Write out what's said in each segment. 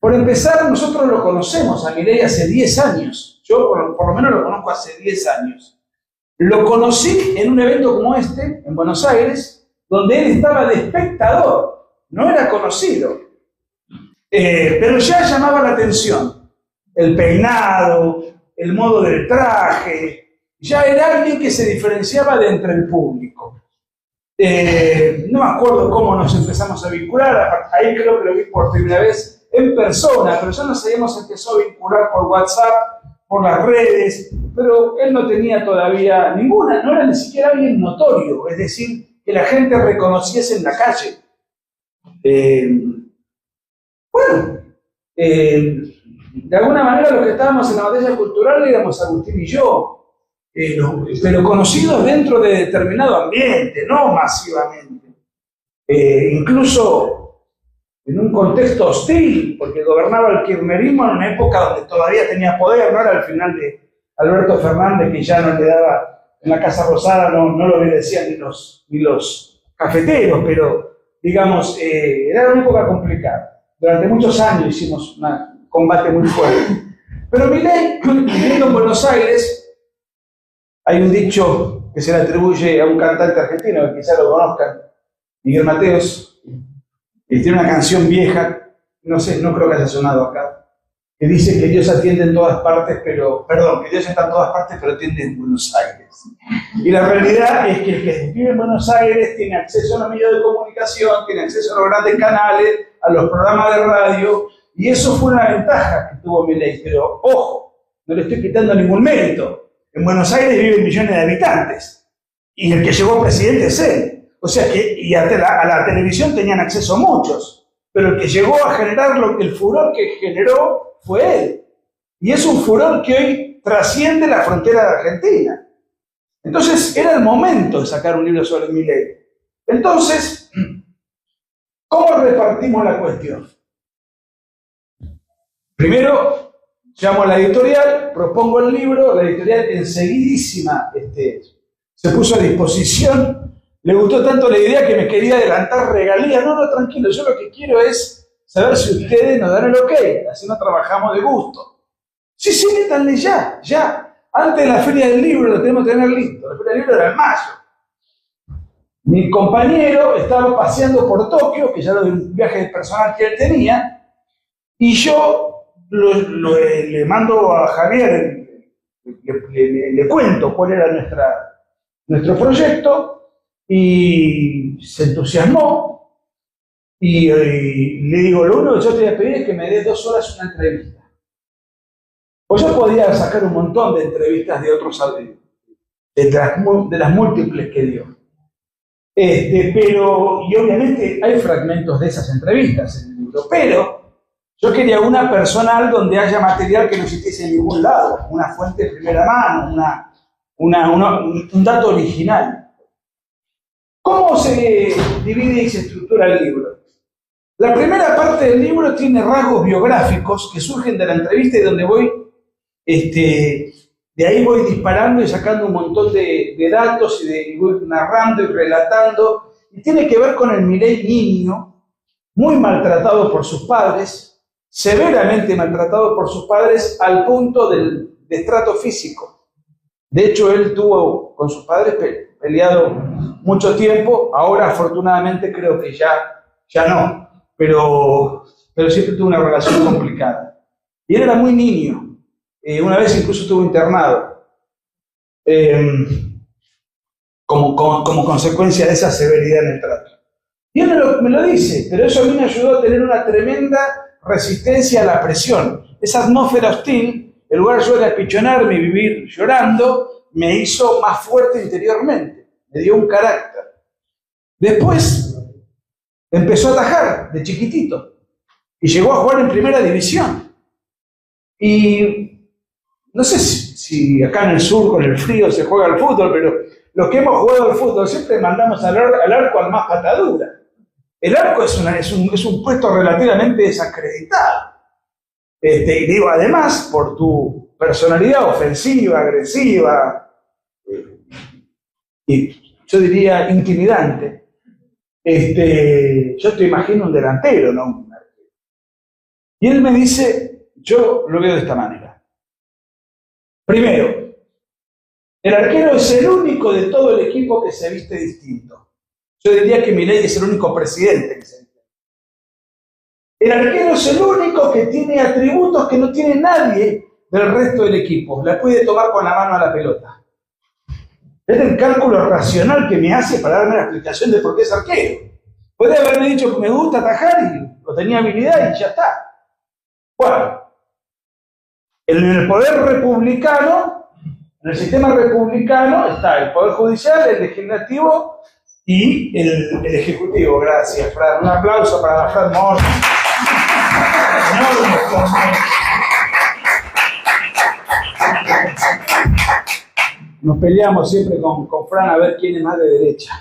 Por empezar, nosotros lo conocemos a Milei hace 10 años. Yo por lo menos lo conozco hace 10 años. Lo conocí en un evento como este, en Buenos Aires, donde él estaba de espectador, no era conocido. Pero ya llamaba la atención. El peinado, el modo del traje, ya era alguien que se diferenciaba de entre el público. No me acuerdo cómo nos empezamos a vincular, ahí creo que lo vi por primera vez en persona, pero ya nos habíamos empezado a vincular por WhatsApp, por las redes, pero él no tenía todavía ninguna, no era ni siquiera alguien notorio, es decir, que la gente reconociese en la calle. De alguna manera los que estábamos en la batalla cultural éramos Agustín y yo, pero conocidos dentro de determinado ambiente, no masivamente. Incluso en un contexto hostil, porque gobernaba el kirchnerismo en una época donde todavía tenía poder, no era al final de Alberto Fernández, que ya no le daba en la Casa Rosada, no lo obedecían ni los cafeteros, pero digamos, era una época complicada. Durante muchos años hicimos un combate muy fuerte. Pero Milei, viviendo en Buenos Aires, hay un dicho que se le atribuye a un cantante argentino, que quizá lo conozcan, Miguel Mateos, que tiene una canción vieja, no sé, no creo que haya sonado acá, que dice que Dios atiende en todas partes, que Dios está en todas partes, pero atiende en Buenos Aires. Y la realidad es que el que vive en Buenos Aires tiene acceso a los medios de comunicación, tiene acceso a los grandes canales, a los programas de radio, y eso fue una ventaja que tuvo Milei. Pero, ojo, no le estoy quitando ningún mérito. En Buenos Aires viven millones de habitantes, y el que llegó presidente es él. O sea que, y a la televisión tenían acceso muchos, pero el que llegó a generar el furor que generó fue él. Y es un furor que hoy trasciende la frontera de Argentina. Entonces, era el momento de sacar un libro sobre Milei. Entonces, ¿cómo repartimos la cuestión? Primero, llamo a la editorial, propongo el libro, la editorial enseguidísima se puso a disposición, le gustó tanto la idea que me quería adelantar regalías. No, tranquilo, yo lo que quiero es saber si ustedes nos dan el ok, así no trabajamos de gusto. Sí, métanle ya. Antes de la Feria del Libro lo tenemos que tener listo, la Feria del Libro era en mayo. Mi compañero estaba paseando por Tokio, que ya era de un viaje personal que él tenía, y yo le mando a Javier, le cuento cuál era nuestro proyecto, y se entusiasmó, y le digo, lo único que yo te voy a pedir es que me des 2 horas una entrevista. Pues yo podía sacar un montón de entrevistas de otros de las múltiples que dio. Pero, y obviamente hay fragmentos de esas entrevistas en el libro, pero yo quería una personal donde haya material que no existiese en ningún lado, una fuente de primera mano, un dato original. ¿Cómo se divide y se estructura el libro? La primera parte del libro tiene rasgos biográficos que surgen de la entrevista y donde voy, de ahí voy disparando y sacando un montón de datos y voy narrando y relatando, y tiene que ver con el Milei niño, muy maltratado por sus padres, severamente maltratado por sus padres al punto del destrato físico. De hecho, él tuvo con sus padres peleado mucho tiempo, ahora afortunadamente creo que ya no, pero siempre tuvo una relación complicada. Y él era muy niño. Una vez incluso estuvo internado como consecuencia de esa severidad en el trato. Y él me lo dice, pero eso a mí me ayudó a tener una tremenda resistencia a la presión. Esa atmósfera hostil, en lugar yo de apichonarme y vivir llorando, me hizo más fuerte interiormente, me dio un carácter. Después empezó a atajar de chiquitito y llegó a jugar en primera división. Y no sé si acá en el sur con el frío se juega al fútbol, pero los que hemos jugado al fútbol siempre mandamos al arco al más patadura. El arco es un puesto relativamente desacreditado. Y digo, además, por tu personalidad ofensiva, agresiva, y yo diría intimidante, yo te imagino un delantero, ¿no? Y él me dice, yo lo veo de esta manera. Primero, el arquero es el único de todo el equipo que se viste distinto. Yo diría que Milei es el único presidente que se viste. El arquero es el único que tiene atributos que no tiene nadie del resto del equipo. La puede tomar con la mano a la pelota. Es el cálculo racional que me hace para darme la explicación de por qué es arquero. Puede haberme dicho que me gusta atajar y lo tenía habilidad y ya está. Bueno, en el poder republicano, en el sistema republicano está el poder judicial, el legislativo y el ejecutivo. Gracias, Fran. Un aplauso para Fran Morris. Nos peleamos siempre con Fran a ver quién es más de derecha.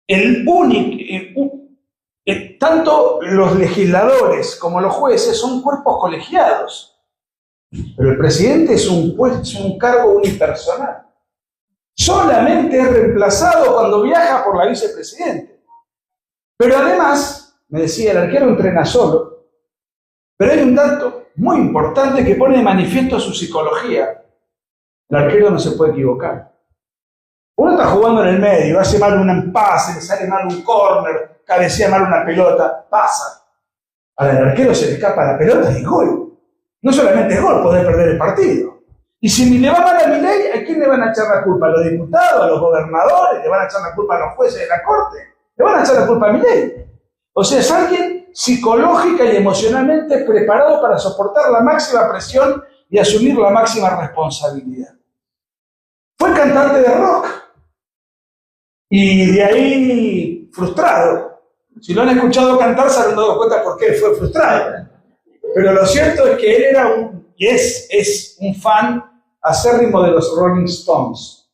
El único, tanto los legisladores como los jueces son cuerpos colegiados, pero el presidente es un cargo unipersonal. Solamente es reemplazado cuando viaja por la vicepresidente. Pero además, me decía, el arquero entrena solo, pero hay un dato muy importante que pone de manifiesto su psicología. El arquero no se puede equivocar. Uno está jugando en el medio, hace mal un pase, le sale mal un córner, cabecea mal una pelota, pasa. Ahora el arquero se le escapa la pelota y es gol. No solamente es gol, podés perder el partido. Y si le va mal a Milei, ¿a quién le van a echar la culpa? ¿A los diputados, a los gobernadores? ¿Le van a echar la culpa a los jueces de la corte? ¿Le van a echar la culpa a Milei? O sea, es alguien psicológica y emocionalmente preparado para soportar la máxima presión y asumir la máxima responsabilidad. Fue cantante de rock y de ahí frustrado. Si lo han escuchado cantar se han dado cuenta por qué fue frustrado. Pero lo cierto es que él era es un fan acérrimo de los Rolling Stones.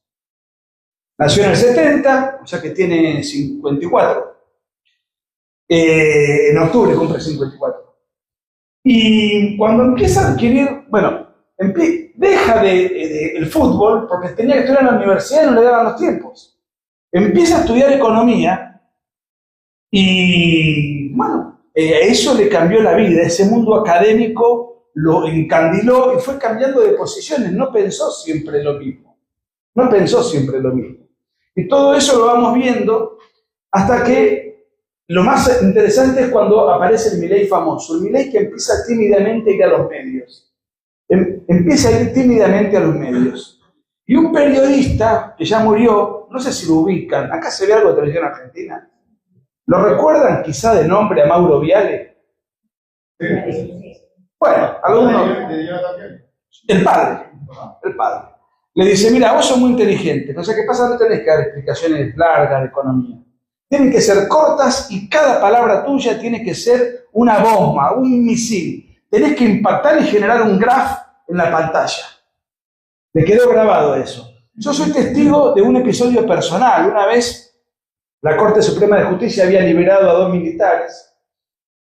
Nació en el 70, o sea que tiene 54. En octubre cumple 54. Y cuando empieza a adquirir, deja el fútbol porque tenía que estudiar en la universidad y no le daban los tiempos. Empieza a estudiar economía y, eso le cambió la vida. Ese mundo académico lo encandiló y fue cambiando de posiciones. No pensó siempre lo mismo. Y todo eso lo vamos viendo hasta que lo más interesante es cuando aparece el Milei famoso. El Milei que empieza tímidamente a ir a los medios. Empieza a ir tímidamente a los medios. Y un periodista que ya murió, no sé si lo ubican, acá se ve algo de televisión argentina. ¿Lo recuerdan quizá de nombre a Mauro Viale? Bueno, algunos. El padre. Le dice, mira, vos sos muy inteligente, no sé qué pasa, no tenés que dar explicaciones largas de economía. Tienen que ser cortas y cada palabra tuya tiene que ser una bomba, un misil. Tenés que impactar y generar un graph en la pantalla. Le quedó grabado eso. Yo soy testigo de un episodio personal. Una vez la Corte Suprema de Justicia había liberado a 2 militares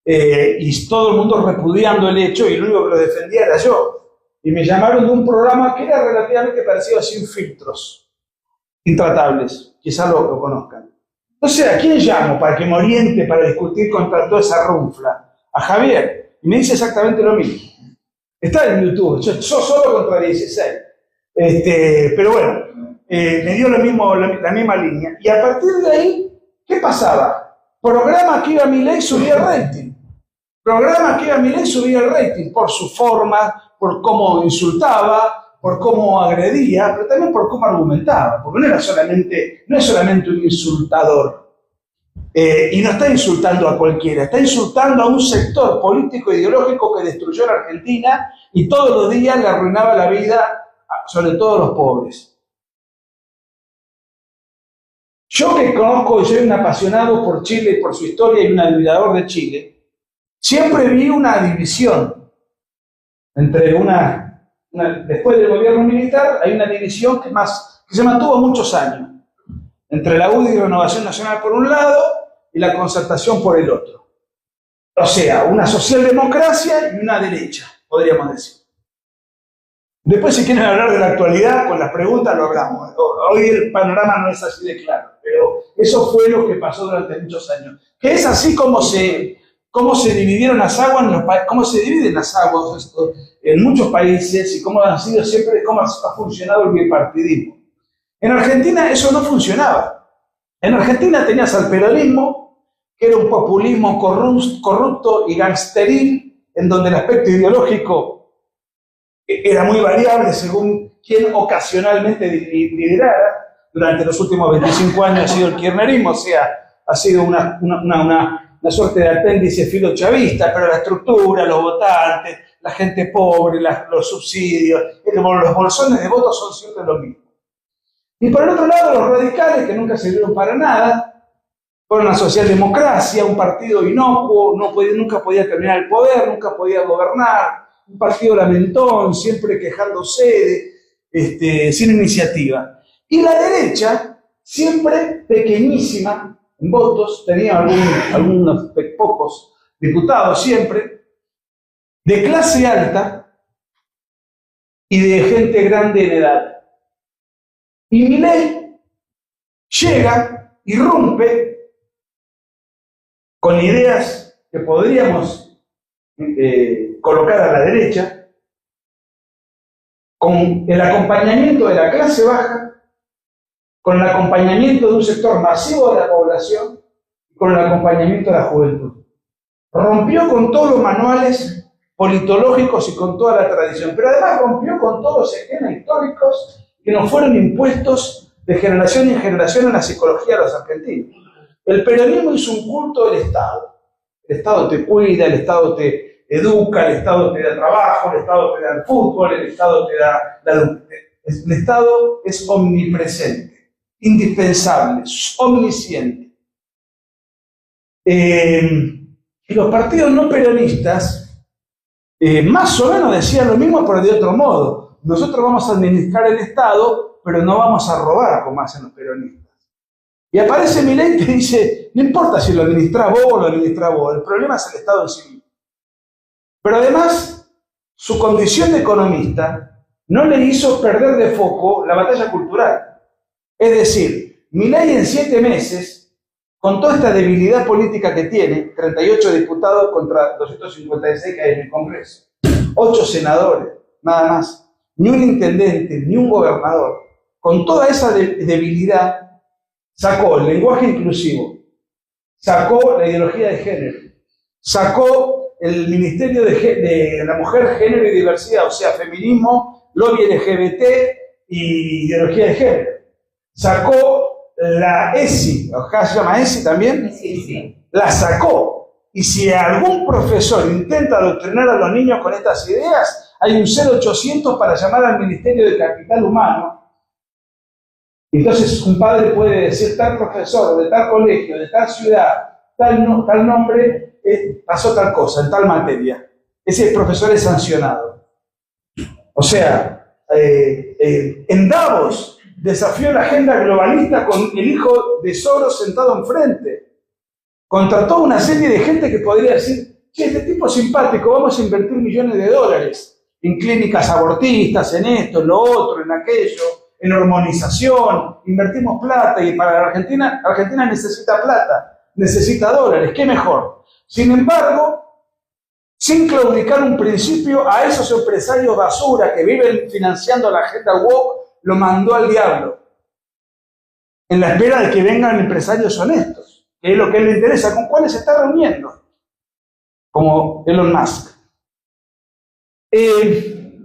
y todo el mundo repudiando el hecho y el único que lo defendía era yo. Y me llamaron de un programa que era relativamente parecido a Sin Filtros, Intratables, quizás lo conozcan. Entonces, ¿a quién llamo para que me oriente para discutir contra toda esa runfla? A Javier. Y me dice exactamente lo mismo. Está en YouTube. Yo solo contra 16. Pero bueno, me dio la misma línea. Y a partir de ahí, ¿qué pasaba? Programa que iba a Milei subía el rating. Por su forma, por cómo insultaba, por cómo agredía, pero también por cómo argumentaba, porque no es solamente un insultador. Y no está insultando a cualquiera, está insultando a un sector político e ideológico que destruyó la Argentina y todos los días le arruinaba la vida, sobre todo a los pobres. Yo que conozco y soy un apasionado por Chile y por su historia y un admirador de Chile, siempre vi una división entre después del gobierno militar hay una división que se mantuvo muchos años, entre la UDI y Renovación Nacional por un lado y la Concertación por el otro. O sea, una socialdemocracia y una derecha, podríamos decir. Después, si quieren hablar de la actualidad, con las preguntas lo hablamos. Hoy el panorama no es así de claro, pero eso fue lo que pasó durante muchos años. Que es así como se dividieron las aguas, cómo se dividen las aguas en muchos países y cómo han sido siempre, cómo ha funcionado el bipartidismo. En Argentina eso no funcionaba. En Argentina tenías al peronismo, que era un populismo corrupto y gangsteril, en donde el aspecto ideológico era muy variable según quien ocasionalmente liderara. Durante los últimos 25 años ha sido el kirchnerismo, o sea, ha sido una suerte de apéndice filochavista, pero la estructura, los votantes, la gente pobre, los subsidios, los bolsones de votos son siempre lo mismo. Y por el otro lado, los radicales, que nunca sirvieron para nada, fueron una socialdemocracia, un partido inocuo, nunca podía terminar el poder, nunca podía gobernar, un partido lamentón, siempre quejándose, sin iniciativa. Y la derecha, siempre pequeñísima en votos, tenía algunos pocos diputados siempre, de clase alta y de gente grande en edad. Y Milei llega, irrumpe con ideas que podríamos colocar a la derecha, con el acompañamiento de la clase baja, con el acompañamiento de un sector masivo de la población y con el acompañamiento de la juventud. Rompió con todos los manuales politológicos y con toda la tradición, pero además rompió con todos los esquemas históricos que nos fueron impuestos de generación en generación en la psicología de los argentinos. El peronismo hizo un culto del Estado. El Estado te cuida, el Estado te educa, el Estado te da trabajo, el Estado te da el fútbol, el Estado te da el Estado es omnipresente, indispensable, omnisciente. Y los partidos no peronistas más o menos decían lo mismo, pero de otro modo. Nosotros vamos a administrar el Estado, pero no vamos a robar como hacen los peronistas. Y aparece Milei que dice, no importa si lo administrás vos o lo administrás vos, el problema es el Estado en sí mismo. Pero además, su condición de economista no le hizo perder de foco la batalla cultural. Es decir, Milei en 7 meses, con toda esta debilidad política que tiene, 38 diputados contra 256 que hay en el Congreso, 8 senadores, nada más, ni un intendente, ni un gobernador, con toda esa debilidad, sacó el lenguaje inclusivo, sacó la ideología de género, sacó el Ministerio de la Mujer, Género y Diversidad, o sea, feminismo, lobby LGBT y ideología de género. Sacó la ESI, acá se llama ESI también, sí. La sacó. Y si algún profesor intenta adoctrinar a los niños con estas ideas, hay un 0800 para llamar al Ministerio de Capital Humano. Entonces un padre puede decir, tal profesor de tal colegio, de tal ciudad, tal nombre, pasó tal cosa, en tal materia. Ese profesor es sancionado. O sea, en Davos desafió la agenda globalista con el hijo de Soros sentado enfrente. Contrató una serie de gente que podría decir, che, este tipo es simpático, vamos a invertir millones de dólares en clínicas abortistas, en esto, en lo otro, en aquello, en hormonización, invertimos plata y para Argentina necesita plata, necesita dólares, ¿qué mejor? Sin embargo, sin claudicar un principio, a esos empresarios basura que viven financiando la agenda woke, lo mandó al diablo, en la espera de que vengan empresarios honestos, que es lo que a él le interesa, con cuáles se está reuniendo, como Elon Musk. En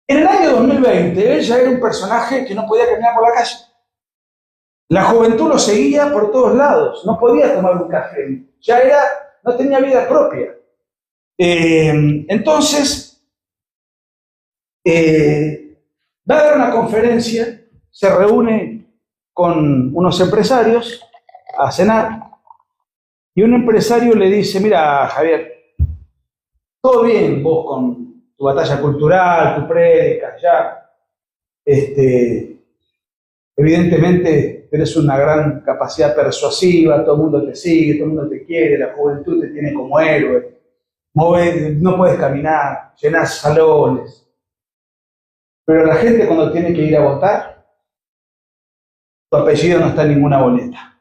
el año 2020, él ya era un personaje que no podía caminar por la calle. La juventud lo seguía por todos lados, no podía tomar un café, no tenía vida propia. Entonces, va a dar una conferencia, se reúne con unos empresarios a cenar, y un empresario le dice, mira, Javier, todo bien vos con tu batalla cultural, tu prédica, ya, evidentemente tenés una gran capacidad persuasiva, todo el mundo te sigue, todo el mundo te quiere, la juventud te tiene como héroe, no puedes caminar, llenás salones. Pero la gente cuando tiene que ir a votar, tu apellido no está en ninguna boleta.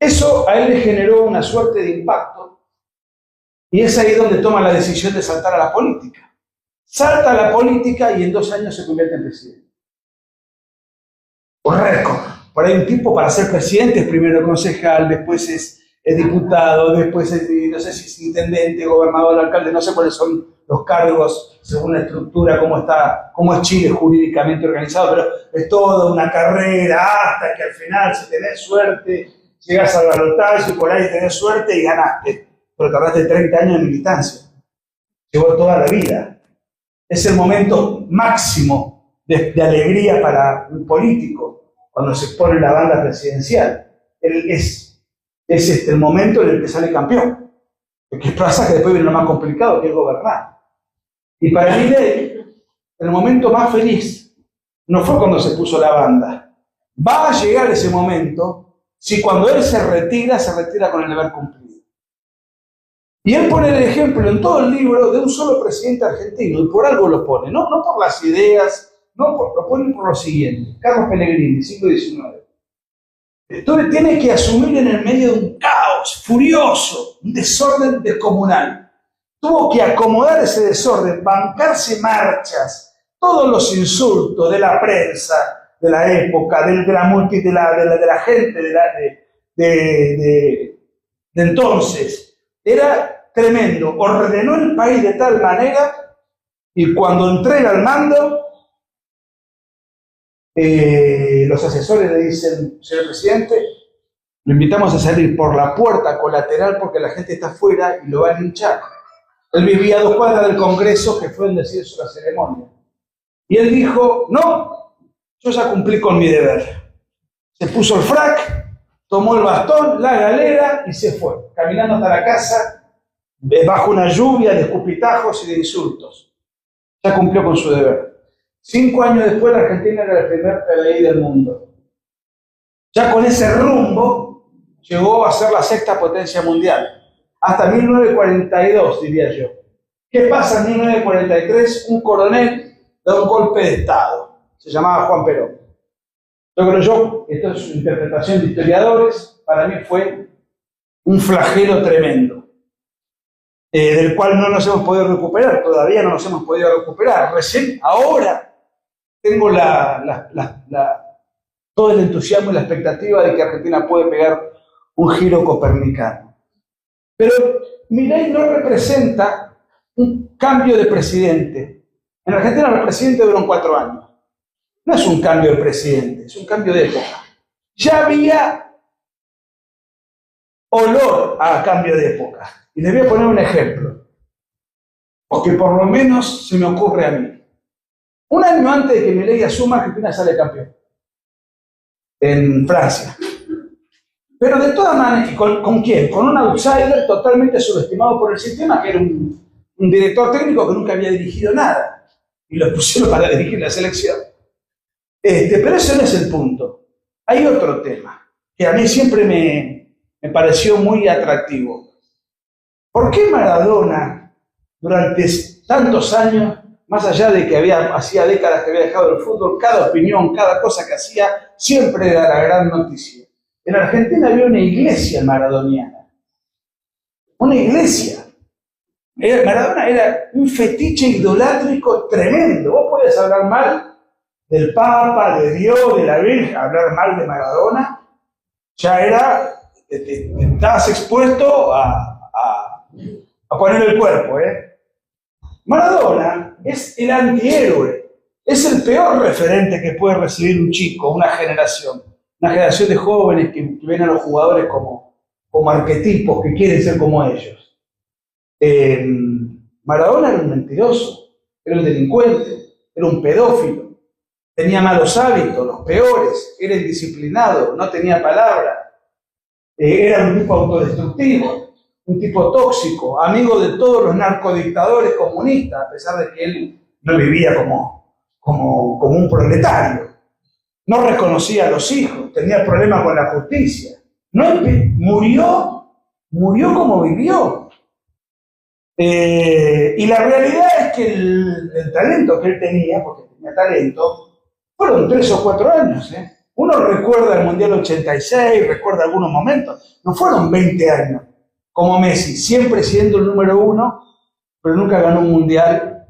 Eso a él le generó una suerte de impacto y es ahí donde toma la decisión de saltar a la política. Salta a la política y en 2 años se convierte en presidente. Un récord. Por ahí un tipo para ser presidente es primero concejal, después es diputado, después es, no sé si es intendente, gobernador, alcalde, no sé cuáles son los cargos según la estructura, cómo es Chile jurídicamente organizado, pero es toda una carrera hasta que al final, si tenés suerte, llegas al balotaje y por ahí tenés suerte y ganaste. Pero tardaste 30 años de militancia. Llevó toda la vida. Es el momento máximo de alegría para un político cuando se pone la banda presidencial. Es el momento en el que sale campeón. Lo que pasa es que después viene lo más complicado, que es gobernar. Y para Milei, el momento más feliz no fue cuando se puso la banda. Va a llegar ese momento si cuando él se retira con el deber cumplido. Y él pone el ejemplo en todo el libro de un solo presidente argentino, y por algo lo pone, no por las ideas, lo pone por lo siguiente. Carlos Pellegrini, siglo XIX. Entonces tiene que asumir en el medio de un caos furioso, un desorden descomunal. Tuvo que acomodar ese desorden, bancarse marchas, todos los insultos de la prensa, de la época, de la gente de entonces. Era tremendo. Ordenó el país de tal manera y cuando entrega el mando, los asesores le dicen: señor presidente, lo invitamos a salir por la puerta colateral porque la gente está afuera y lo va a linchar. Él vivía a 2 cuadras del Congreso, que fue donde se hizo la ceremonia. Y él dijo: no, yo ya cumplí con mi deber. Se puso el frac, tomó el bastón, la galera y se fue, caminando hasta la casa, bajo una lluvia de escupitajos y de insultos. Ya cumplió con su deber. 5 años después, la Argentina era el primer PBI del mundo. Ya con ese rumbo, llegó a ser la 6ª potencia mundial. Hasta 1942, diría yo. ¿Qué pasa en 1943? Un coronel da un golpe de Estado. Se llamaba Juan Perón. Yo creo esto es una interpretación de historiadores, para mí fue un flagelo tremendo, del cual no nos hemos podido recuperar, todavía no nos hemos podido recuperar. Recién ahora tengo todo el entusiasmo y la expectativa de que Argentina puede pegar un giro copernicano. Pero Milei no representa un cambio de presidente. En Argentina los presidentes duran 4 años. No es un cambio de presidente, es un cambio de época. Ya había olor a cambio de época. Y les voy a poner un ejemplo, porque por lo menos se me ocurre a mí. 1 año antes de que Milei asuma, Argentina sale campeón en Francia. Pero de todas maneras, ¿con quién? Con un outsider totalmente subestimado por el sistema, que era un director técnico que nunca había dirigido nada. Y lo pusieron para dirigir la selección. Pero ese no es el punto. Hay otro tema que a mí siempre me pareció muy atractivo. ¿Por qué Maradona, durante tantos años, más allá de que hacía décadas que había dejado el fútbol, cada opinión, cada cosa que hacía, siempre era la gran noticia? En Argentina había una iglesia maradoniana. Una iglesia. Maradona era un fetiche idolátrico tremendo. Vos podés hablar mal del Papa, de Dios, de la Virgen, hablar mal de Maradona, ya era, estabas expuesto a poner el cuerpo. Maradona es el antihéroe, es el peor referente que puede recibir un chico, una generación de jóvenes que ven a los jugadores como arquetipos, que quieren ser como ellos. Maradona era un mentiroso, era un delincuente, era un pedófilo. Tenía malos hábitos, los peores, era indisciplinado, no tenía palabra, era un tipo autodestructivo, un tipo tóxico, amigo de todos los narcodictadores comunistas, a pesar de que él no vivía como un proletario. No reconocía a los hijos, tenía problemas con la justicia. Murió como vivió. Y la realidad es que el talento que él tenía, porque tenía talento, fueron 3 o 4 años. Uno recuerda el Mundial 86, recuerda algunos momentos, no fueron 20 años, como Messi, siempre siendo el número 1, pero nunca ganó un Mundial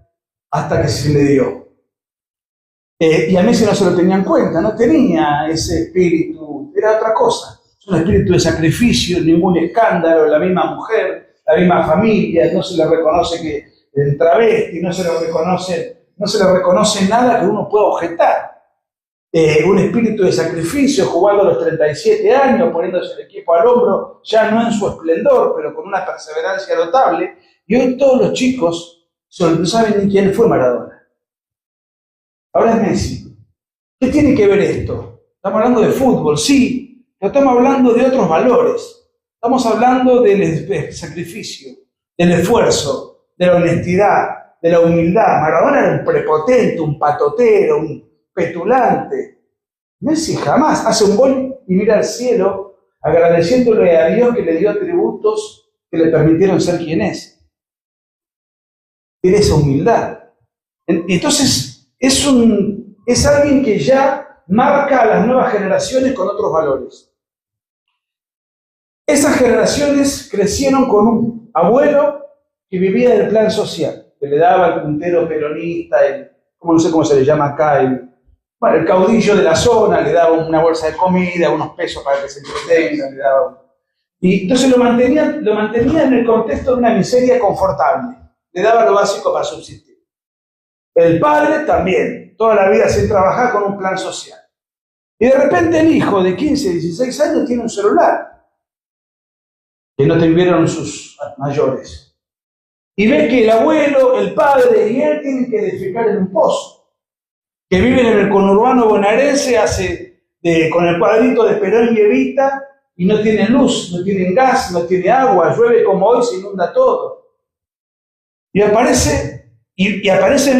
hasta que se le dio. Y a Messi no se lo tenía en cuenta, no tenía ese espíritu, era otra cosa, es un espíritu de sacrificio, ningún escándalo, la misma mujer, la misma familia, no se le reconoce que el travesti, no se le reconoce nada que uno pueda objetar. Un espíritu de sacrificio, jugando a los 37 años, poniéndose el equipo al hombro, ya no en su esplendor, pero con una perseverancia notable. Y hoy todos los chicos no saben ni quién fue Maradona. Ahora es Messi. ¿Qué tiene que ver esto? Estamos hablando de fútbol, sí, pero estamos hablando de otros valores. Estamos hablando del sacrificio, del esfuerzo, de la honestidad, de la humildad. Maradona era un prepotente, un patotero, un petulante. Messi jamás hace un gol y mira al cielo agradeciéndole a Dios que le dio atributos que le permitieron ser quien es. Tiene esa humildad. Entonces es alguien que ya marca a las nuevas generaciones con otros valores. Esas generaciones crecieron con un abuelo que vivía del plan social, que le daba el puntero peronista, no sé cómo se le llama acá, el caudillo de la zona, le daba una bolsa de comida, unos pesos para que se entretenga, le daba. Y entonces lo mantenía en el contexto de una miseria confortable, le daba lo básico para subsistir. El padre también, toda la vida sin trabajar con un plan social. Y de repente el hijo de 15, 16 años tiene un celular, que no tuvieron sus mayores. Y ve que el abuelo, el padre y él tienen que defecar en un pozo. Que viven en el conurbano bonaerense con el cuadrito de Perón y Evita y no tienen luz, no tienen gas, no tienen agua, llueve como hoy, se inunda todo. Y aparece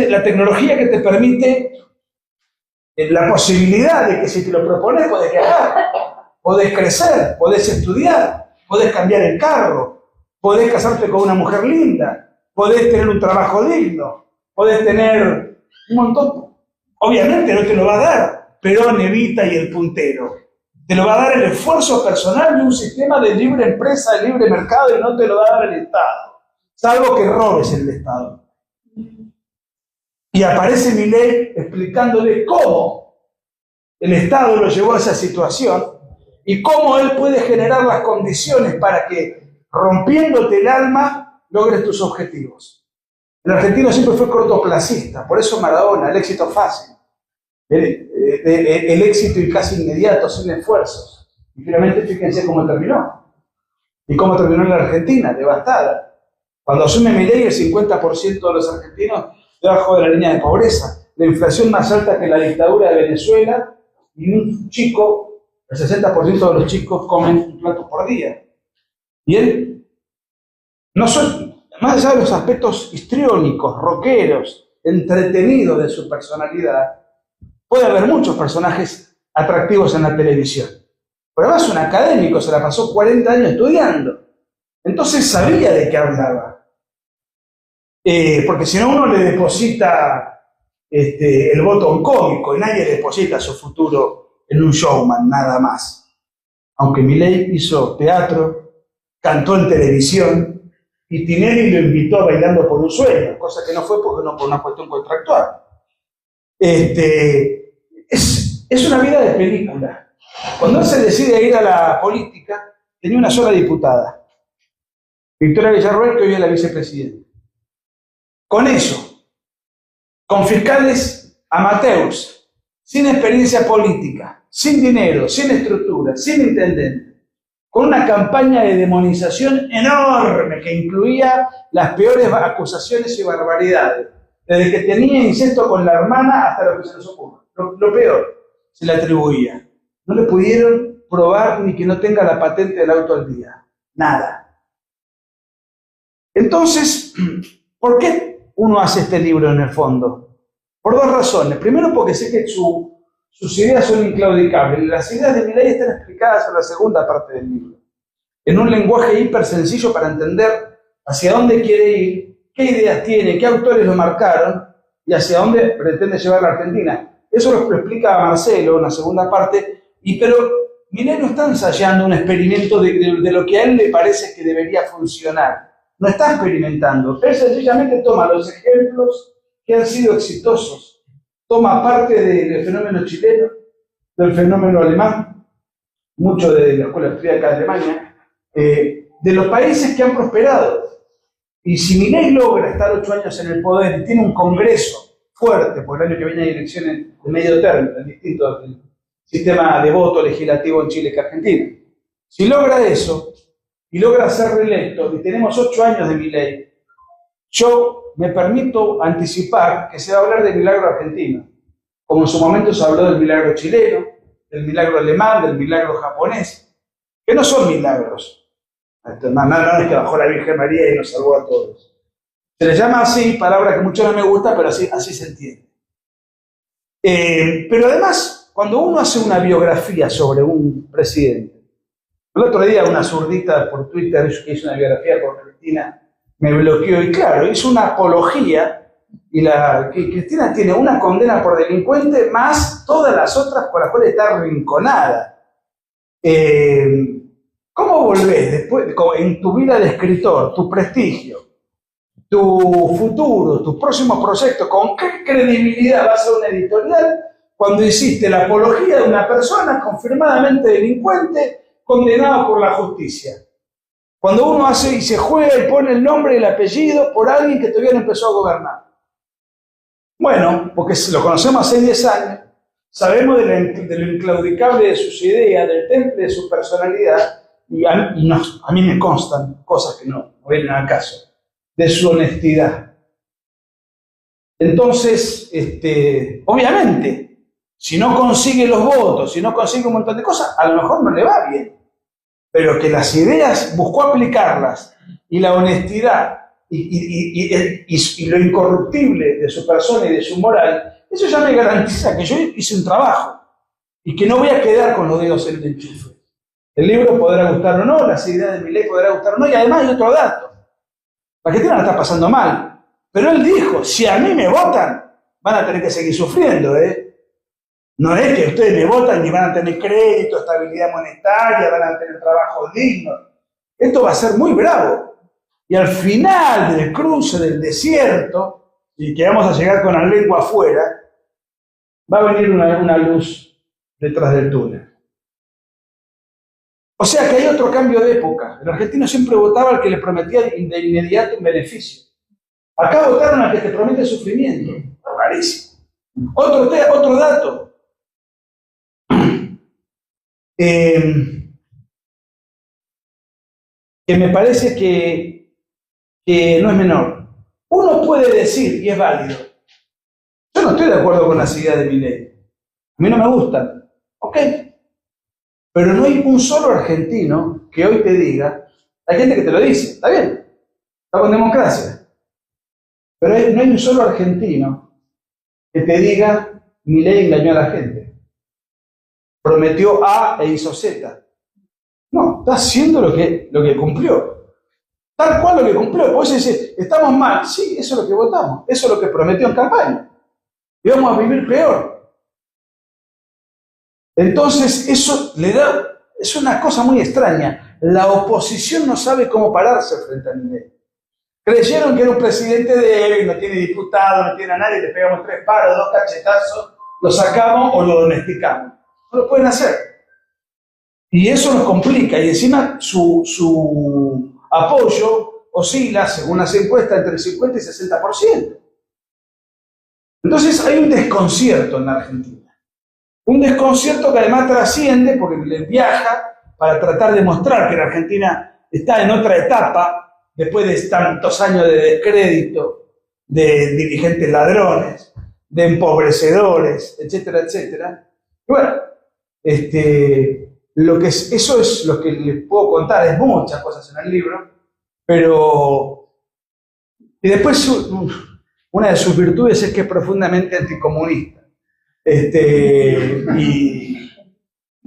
la tecnología que te permite la posibilidad de que si te lo propones podés viajar, podés crecer, podés estudiar, podés cambiar el carro, podés casarte con una mujer linda, podés tener un trabajo digno, podés tener un montón. Obviamente no te lo va a dar Perón, Evita y el puntero. Te lo va a dar el esfuerzo personal de un sistema de libre empresa, de libre mercado, y no te lo va a dar el Estado. Salvo que robes el Estado. Y aparece Milei explicándole cómo el Estado lo llevó a esa situación y cómo él puede generar las condiciones para que, rompiéndote el alma, logres tus objetivos. El argentino siempre fue cortoplacista, por eso Maradona, el éxito fácil, el éxito y casi inmediato, sin esfuerzos. Y finalmente fíjense cómo terminó. Y cómo terminó en la Argentina, devastada. Cuando asume Milei, el 50% de los argentinos debajo de la línea de pobreza, la inflación más alta que la dictadura de Venezuela, y un chico, el 60% de los chicos comen un plato por día. Y él, más allá de los aspectos histriónicos, rockeros, entretenidos de su personalidad, puede haber muchos personajes atractivos en la televisión. Pero además un académico, se la pasó 40 años estudiando. Entonces sabía de qué hablaba. Porque si no, uno le deposita el voto a un cómico y nadie deposita su futuro en un showman, nada más. Aunque Milei hizo teatro, cantó en televisión y Tinelli lo invitó Bailando por un Sueño, cosa que no fue porque no por una cuestión contractual. Es una vida de película. Cuando él se decide ir a la política, tenía una sola diputada, Victoria Villarroel, que hoy es la vicepresidenta. Con eso, con fiscales amateurs, sin experiencia política, sin dinero, sin estructura, sin intendente, con una campaña de demonización enorme que incluía las peores acusaciones y barbaridades, desde que tenía incesto con la hermana hasta lo que se les ocurra. Lo peor se le atribuía. No le pudieron probar ni que no tenga la patente del auto al día. Nada. Entonces, ¿por qué uno hace este libro en el fondo? Por 2 razones. Primero, porque sé que sus ideas son inclaudicables. Las ideas de Milei están explicadas en la segunda parte del libro, en un lenguaje hiper sencillo para entender hacia dónde quiere ir, qué ideas tiene, qué autores lo marcaron y hacia dónde pretende llevar la Argentina. Eso lo explica Marcelo en la segunda parte, pero Milei no está ensayando un experimento de lo que a él le parece que debería funcionar. No está experimentando. Él sencillamente toma los ejemplos que han sido exitosos. Toma parte del fenómeno chileno, del fenómeno alemán, mucho de la Escuela Austríaca de Alemania, de los países que han prosperado. Y si Milei logra estar 8 años en el poder y tiene un congreso fuerte, por el año que viene hay elecciones de medio término, distinto del sistema de voto legislativo en Chile que Argentina. Si logra eso, y logra ser reelecto, y tenemos 8 años de Milei, yo me permito anticipar que se va a hablar del milagro argentino, como en su momento se habló del milagro chileno, del milagro alemán, del milagro japonés, que no son milagros. No es que bajó la Virgen María y nos salvó a todos. Se le llama así, palabra que mucho no me gusta, pero así se entiende. Pero además, cuando uno hace una biografía sobre un presidente, el otro día una zurdita por Twitter que hizo una biografía por Cristina me bloqueó y claro, hizo una apología y que Cristina tiene una condena por delincuente más todas las otras por las cuales está arrinconada. ¿Cómo volvés después en tu vida de escritor, tu prestigio, tu futuro, tus próximos proyectos, con qué credibilidad vas a una editorial cuando hiciste la apología de una persona confirmadamente delincuente condenado por la justicia? Cuando uno hace y se juega y pone el nombre y el apellido por alguien que todavía no empezó a gobernar. Bueno, porque lo conocemos hace 10 años, sabemos de lo inclaudicable de sus ideas, del temple de su personalidad, y a mí me constan cosas que no vienen al caso, de su honestidad. Entonces, obviamente, si no consigue los votos, si no consigue un montón de cosas, a lo mejor no le va bien. Pero que las ideas buscó aplicarlas y la honestidad y lo incorruptible de su persona y de su moral, eso ya me garantiza que yo hice un trabajo y que no voy a quedar con los dedos en el enchufe. El libro podrá gustar o no, las ideas de Milei podrá gustar o no, y además hay otro dato. La Argentina la está pasando mal, pero él dijo, si a mí me votan, van a tener que seguir sufriendo, No es que ustedes me votan y van a tener crédito, estabilidad monetaria, van a tener trabajo digno. Esto va a ser muy bravo. Y al final del cruce del desierto, y que vamos a llegar con la lengua afuera, va a venir una luz detrás del túnel. O sea que hay otro cambio de época. El argentino siempre votaba al que le prometía de inmediato un beneficio. Acá votaron al que te promete sufrimiento. Rarísimo. Otro dato. Que me parece que no es menor. Uno puede decir, y es válido, yo no estoy de acuerdo con las ideas de Milei. A mí no me gustan. Ok. Pero no hay un solo argentino que hoy te diga, hay gente que te lo dice, está bien, está con democracia. Pero no hay un solo argentino que te diga, Milei engañó a la gente. Prometió A e hizo Z. No, está haciendo lo que cumplió. Tal cual lo que cumplió. Vos decís, estamos mal. Sí, eso es lo que votamos. Eso es lo que prometió en campaña. Y vamos a vivir peor. Entonces, eso es una cosa muy extraña. La oposición no sabe cómo pararse frente a Milei. Creyeron que era un presidente débil, no tiene diputados, no tiene a nadie, le pegamos 3 palos, 2 cachetazos, lo sacamos o lo domesticamos. No lo pueden hacer. Y eso nos complica. Y encima su apoyo oscila, según las encuestas, entre el 50 y 60%. Entonces hay un desconcierto en la Argentina. Un desconcierto que además trasciende porque le viaja para tratar de mostrar que la Argentina está en otra etapa después de tantos años de descrédito, de dirigentes ladrones, de empobrecedores, etcétera, etcétera. Y bueno, eso es lo que les puedo contar, es muchas cosas en el libro, pero y después una de sus virtudes es que es profundamente anticomunista. Y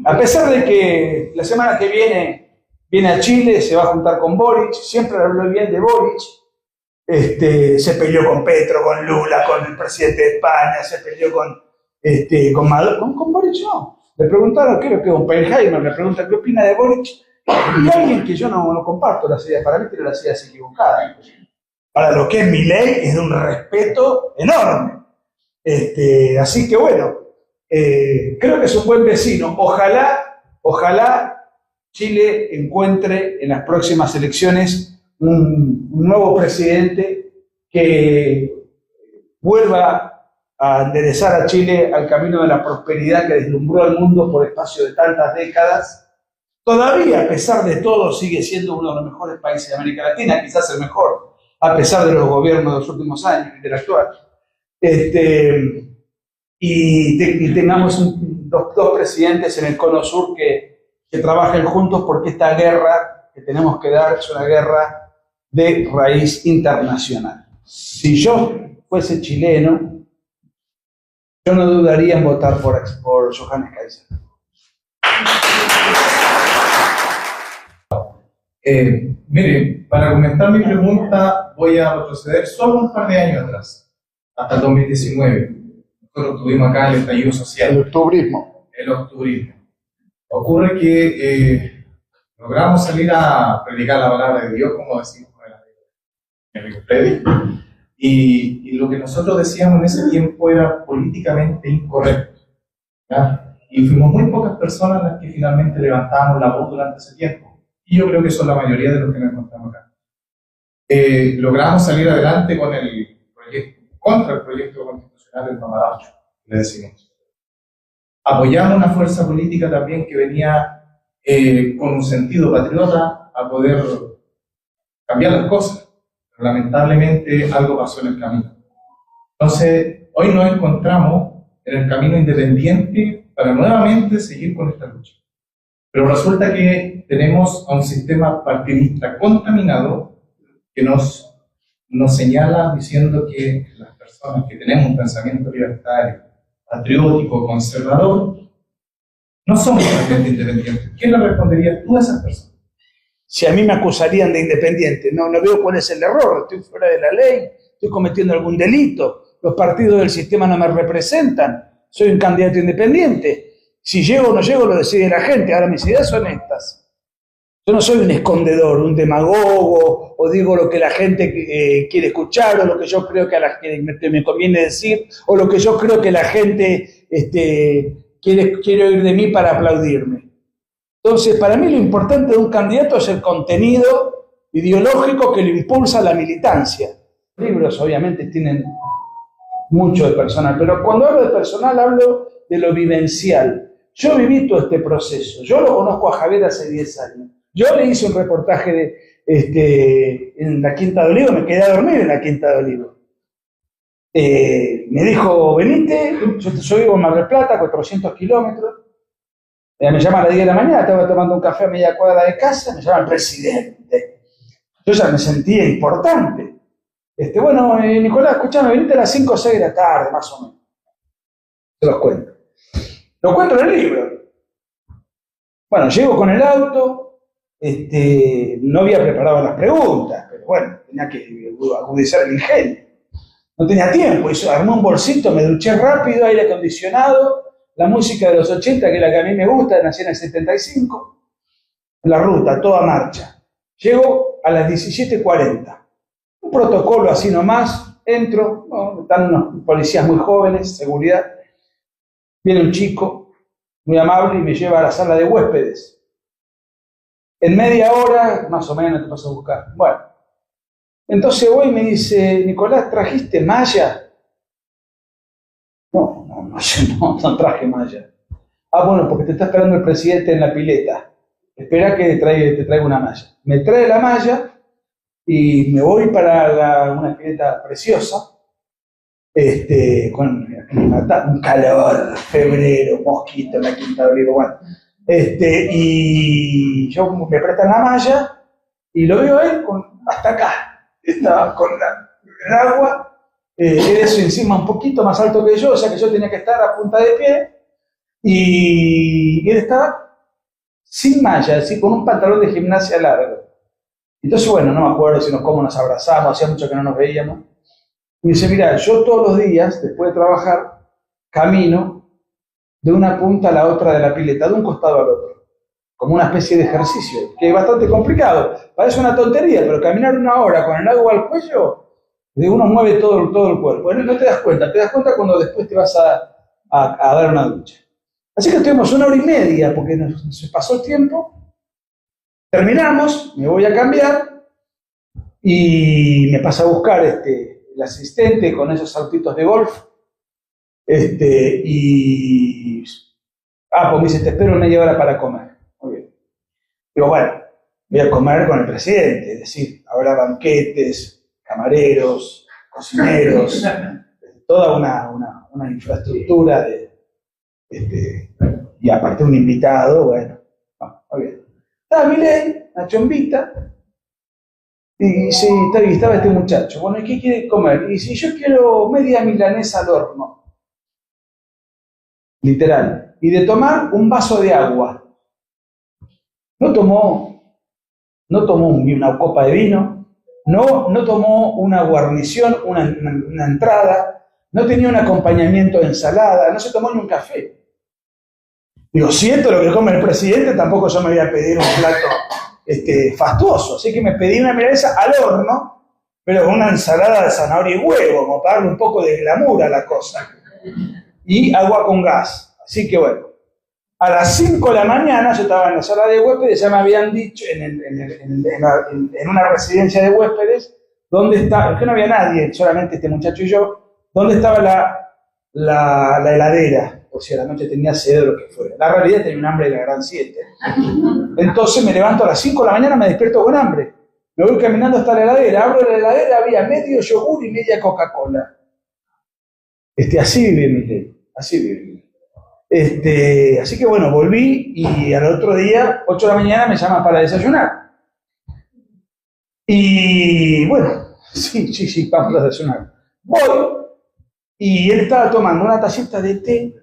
a pesar de que la semana que viene viene a Chile, se va a juntar con Boric, siempre habló bien de Boric, se peleó con Petro, con Lula, con el presidente de España, se peleó con Maduro, con Boric no. Le preguntaron, creo que Oppenheimer le pregunta qué opina de Boric, y alguien que yo no comparto las ideas, para mí tiene las ideas equivocadas. Para lo que es Milei es de un respeto enorme. Así que bueno, creo que es un buen vecino. Ojalá Chile encuentre en las próximas elecciones un nuevo presidente que vuelva a enderezar a Chile al camino de la prosperidad que deslumbró al mundo por espacio de tantas décadas. Todavía, a pesar de todo, sigue siendo uno de los mejores países de América Latina, quizás el mejor, a pesar de los gobiernos de los últimos años y del actual. Y tengamos dos presidentes en el Cono Sur que trabajen juntos, porque esta guerra que tenemos que dar es una guerra de raíz internacional. Si yo fuese chileno, yo no dudaría en votar por Johannes Kaiser. Mire, para comentar mi pregunta voy a retroceder solo un par de años atrás, hasta el 2019. Nosotros tuvimos acá el estallido social. El octubrismo. El octubrismo. Ocurre que logramos salir a predicar la palabra de Dios, como decimos en el Predi, y lo que nosotros decíamos en ese tiempo era políticamente incorrecto, ¿ya? Y fuimos muy pocas personas las que finalmente levantábamos la voz durante ese tiempo, y yo creo que son la mayoría de los que nos encontramos acá. Logramos salir adelante con el proyecto, contra el proyecto constitucional del Mamadacho, le decimos. Apoyamos una fuerza política también que venía con un sentido patriota a poder cambiar las cosas. Pero lamentablemente algo pasó en el camino. Entonces, hoy nos encontramos en el camino independiente para nuevamente seguir con esta lucha. Pero resulta que tenemos a un sistema partidista contaminado que nos señala diciendo que las personas que tenemos un pensamiento libertario, patriótico, conservador, no somos realmente independientes. ¿Quién le respondería tú a esas personas? Si a mí me acusarían de independiente, no veo cuál es el error, estoy fuera de la ley, estoy cometiendo algún delito, los partidos del sistema no me representan, soy un candidato independiente. Si llego o no llego lo decide la gente. Ahora, mis ideas son estas. Yo no soy un escondedor, un demagogo, o digo lo que la gente quiere escuchar, o lo que yo creo que a la gente me conviene decir, o lo que yo creo que la gente quiere oír de mí para aplaudirme. Entonces, para mí lo importante de un candidato es el contenido ideológico que lo impulsa a la militancia. Los libros obviamente tienen mucho de personal, pero cuando hablo de personal hablo de lo vivencial. Yo viví todo este proceso, yo lo conozco a Javier hace 10 años. Yo le hice un reportaje en la Quinta de Olivo, me quedé a dormir en la Quinta de Olivo. Me dijo, venite, yo vivo en Mar del Plata, 400 kilómetros. Me llama a las 10 de la mañana, estaba tomando un café a media cuadra de casa, me llama el presidente. Yo ya me sentía importante. Bueno, Nicolás, escuchame, venite a las 5 o 6 de la tarde, más o menos. Se los cuento. Lo cuento en el libro. Bueno, llego con el auto, no había preparado las preguntas, pero bueno, tenía que agudizar el ingenio. No tenía tiempo, armé un bolsito, me duché rápido, aire acondicionado, la música de los 80, que es la que a mí me gusta, nací en el 75, la ruta, toda marcha. Llego a las 17:40. Un protocolo así nomás, entro, están unos policías muy jóvenes, seguridad. Viene un chico muy amable y me lleva a la sala de huéspedes. En media hora, más o menos, te paso a buscar. Bueno, entonces voy y me dice, Nicolás, ¿trajiste malla? No traje malla. Ah, bueno, porque te está esperando el presidente en la pileta. Espera que te traiga una malla. Me trae la malla y me voy para una pileta preciosa, con un calor, febrero, mosquito en la Quinta de Olivo, bueno. Y yo me prestan la malla y lo veo él hasta acá. Estaba con el agua. Él eso encima un poquito más alto que yo, o sea que yo tenía que estar a punta de pie, y él estaba sin malla, así con un pantalón de gimnasia largo. Entonces, bueno, no me acuerdo si cómo nos abrazamos, hacía mucho que no nos veíamos. Me dice, mira, yo todos los días, después de trabajar, camino de una punta a la otra de la pileta, de un costado al otro, como una especie de ejercicio, que es bastante complicado. Parece una tontería, pero caminar 1 hora con el agua al cuello, uno mueve todo el cuerpo. Bueno, no te das cuenta cuando después te vas a dar una ducha. Así que estuvimos 1 hora y media, porque se pasó el tiempo. Terminamos, me voy a cambiar y me pasa a buscar el asistente con esos autitos de golf. Pues me dice, te espero 1/2 hora para comer. Muy bien. Digo, bueno, voy a comer con el presidente, es decir, habrá banquetes, camareros, cocineros, toda una infraestructura y aparte un invitado, bueno, muy bien. Estaba Milei, una chombita, y sí, estaba este muchacho. Bueno, ¿y qué quiere comer? Y si yo quiero media milanesa al horno, literal, y de tomar un vaso de agua. No tomó una copa de vino, no tomó una guarnición, una entrada, no tenía un acompañamiento de ensalada, no se tomó ni un café. Digo, si esto es lo que come el presidente, tampoco yo me voy a pedir un plato fastuoso. Así que me pedí una milanesa al horno, pero con una ensalada de zanahoria y huevo, como para darle un poco de glamour a la cosa. Y agua con gas. Así que bueno, a las 5 de la mañana yo estaba en la sala de huéspedes, ya me habían dicho, en una residencia de huéspedes, donde estaba, que no había nadie, solamente este muchacho y yo, donde estaba la heladera, o si a la noche tenía sed o lo que fuera. La realidad tenía un hambre de la gran 7. Entonces me levanto a las 5 de la mañana, me despierto con hambre. Me voy caminando hasta la heladera, abro la heladera, había medio yogur y media Coca-Cola. Así vive Milei, así vive. Así que bueno, volví y al otro día, 8 de la mañana, me llaman para desayunar. Y bueno, sí, vamos a desayunar. Voy y él estaba tomando una tacita de té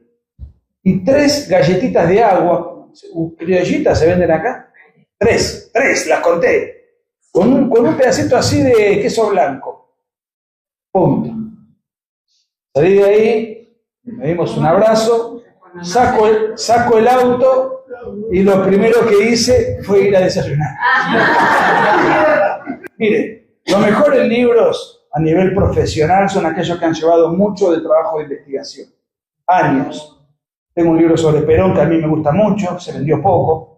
y 3 galletitas de agua. ¿Criollitas se venden acá? 3, las conté. Con un pedacito así de queso blanco. Punto. Salí de ahí, me dimos un abrazo. Saco el auto y lo primero que hice fue ir a desayunar. Mire, los mejores libros a nivel profesional son aquellos que han llevado mucho de trabajo de investigación. Años. Tengo un libro sobre Perón que a mí me gusta mucho, se vendió poco.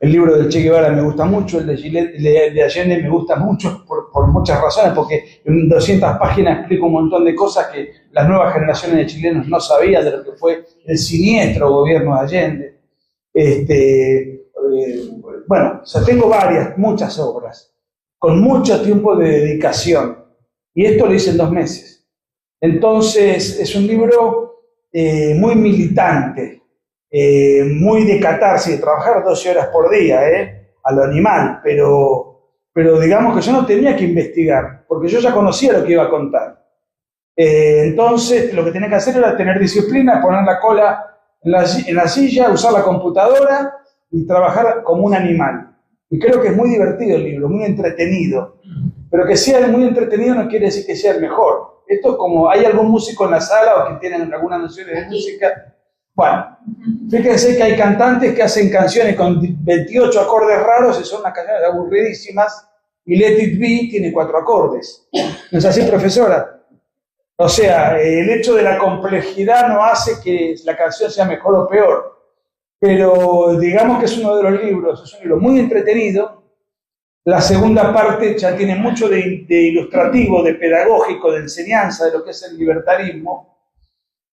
El libro del Che Guevara me gusta mucho, el de Allende me gusta mucho por muchas razones, porque en 200 páginas explico un montón de cosas que las nuevas generaciones de chilenos no sabían de lo que fue el siniestro gobierno de Allende. Bueno, o sea, tengo muchas obras, con mucho tiempo de dedicación, y esto lo hice en 2 meses. Entonces, es un libro muy militante, muy de catarsis, de trabajar 12 horas por día, a lo animal, pero digamos que yo no tenía que investigar, porque yo ya conocía lo que iba a contar. Entonces, lo que tenía que hacer era tener disciplina, poner la cola en la silla, usar la computadora y trabajar como un animal. Y creo que es muy divertido el libro, muy entretenido. Pero que sea muy entretenido no quiere decir que sea el mejor. Esto, como hay algún músico en la sala o que tienen algunas nociones de música. Bueno, fíjense que hay cantantes que hacen canciones con 28 acordes raros y son unas canciones aburridísimas, y Let It Be tiene 4 acordes. ¿No es así, profesora? O sea, el hecho de la complejidad no hace que la canción sea mejor o peor, pero digamos que es uno de los libros, es un libro muy entretenido. La segunda parte ya tiene mucho de ilustrativo, de pedagógico, de enseñanza de lo que es el libertarismo.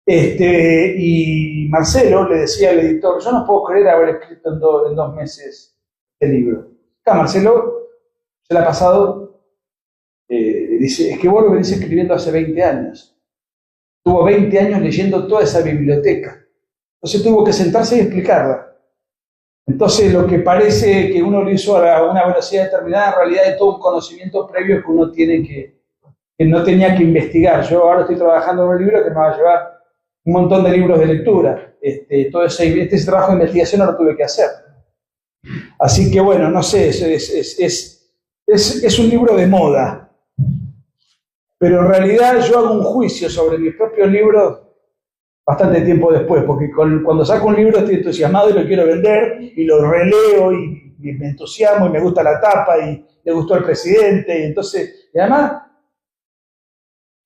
Y Marcelo le decía al editor, yo no puedo creer haber escrito en 2 meses el libro. Acá Marcelo se le ha pasado, dice, es que vos lo venís escribiendo hace 20 años. Tuvo 20 años leyendo toda esa biblioteca. Entonces tuvo que sentarse y explicarla. Entonces lo que parece que uno lo hizo a una velocidad determinada, en realidad es todo un conocimiento previo que uno tiene que no tenía que investigar. Yo ahora estoy trabajando en un libro que me va a llevar un montón de libros de lectura. Todo ese trabajo de investigación no lo tuve que hacer. Así que bueno, no sé, es un libro de moda, pero en realidad yo hago un juicio sobre mis propios libros bastante tiempo después, porque cuando saco un libro estoy entusiasmado y lo quiero vender, y lo releo, y me entusiasmo, y me gusta la tapa, y le gustó al presidente, y entonces, y además,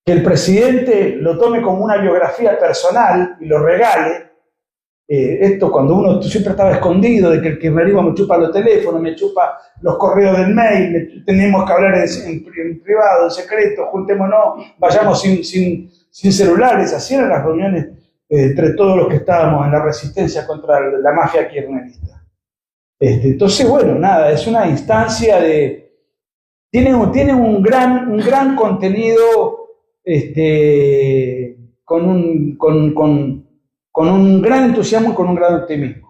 que el presidente lo tome como una biografía personal y lo regale. Esto cuando uno siempre estaba escondido de que el kirchnerismo me chupa los teléfonos, me chupa los correos del mail, tenemos que hablar en privado, en secreto, juntémonos, vayamos sin celulares. Así eran las reuniones entre todos los que estábamos en la resistencia contra la mafia kirchnerista. Entonces, bueno, nada, es una instancia de... Tiene un gran contenido con un gran entusiasmo y con un gran optimismo.